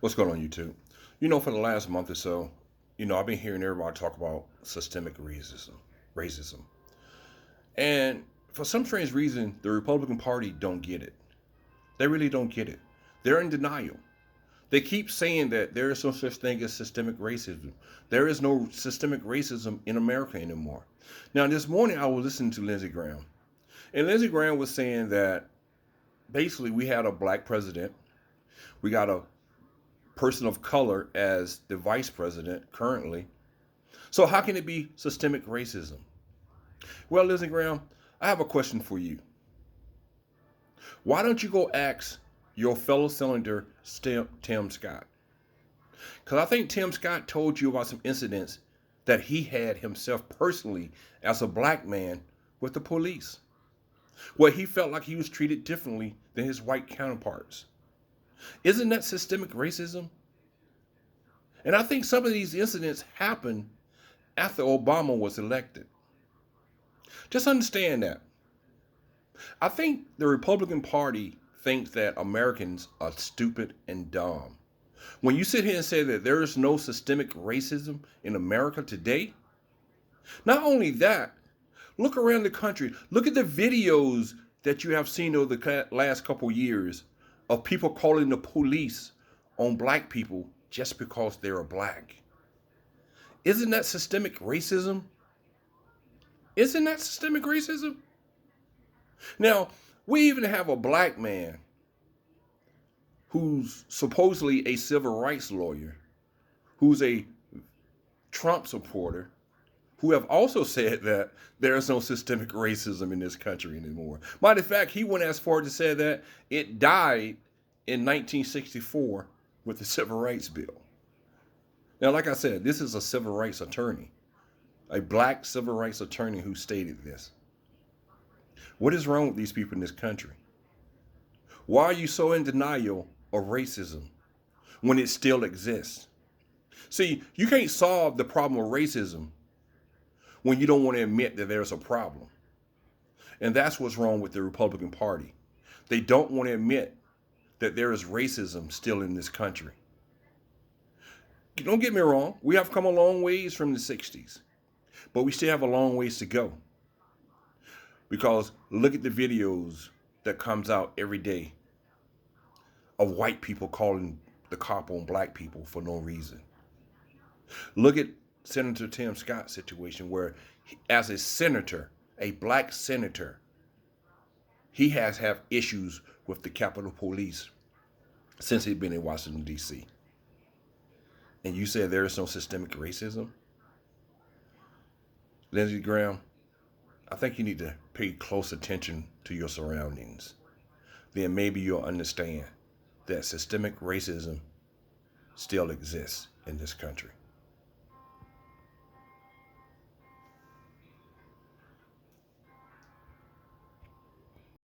What's going on, YouTube? For the last month or so, I've been hearing everybody talk about systemic racism. And for some strange reason, the Republican Party don't get it. They really don't get it. They're in denial. They keep saying that there is no such thing as systemic racism. There is no systemic racism in America anymore. Now, this morning I was listening to Lindsey Graham. And Lindsey Graham was saying that basically we had a black president. We got a person of color as the vice president currently. So how can it be systemic racism? Well, Lindsey Graham, I have a question for you. Why don't you go ask your fellow senator Tim Scott? Because I think Tim Scott told you about some incidents that he had himself personally as a black man with the police, where he felt like he was treated differently than his white counterparts. Isn't that systemic racism? And I think some of these incidents happened after Obama was elected. Just understand that. I think the Republican Party thinks that Americans are stupid and dumb. When you sit here and say that there is no systemic racism in America today, not only that, look around the country. Look at the videos that you have seen over the last couple years of people calling the police on black people just because they're black. Isn't that systemic racism? Isn't that systemic racism? Now, we even have a black man who's supposedly a civil rights lawyer, who's a Trump supporter, who have also said that there is no systemic racism in this country anymore. Matter of fact, he went as far to say that it died in 1964 with the Civil Rights Bill. Now, like I said, this is a civil rights attorney, a black civil rights attorney who stated this. What is wrong with these people in this country? Why are you so in denial of racism when it still exists? See, you can't solve the problem of racism when you don't want to admit that there's a problem. And that's what's wrong with the Republican Party. They don't want to admit that there is racism still in this country. Don't get me wrong, we have come a long ways from the 60s, but we still have a long ways to go. Because look at the videos that comes out every day of white people calling the cop on black people for no reason. Look at Senator Tim Scott's situation where, as a senator, a black senator, he has had issues with the Capitol Police since he's been in Washington, D.C. And you say there is no systemic racism? Lindsey Graham, I think you need to pay close attention to your surroundings. Then maybe you'll understand that systemic racism still exists in this country.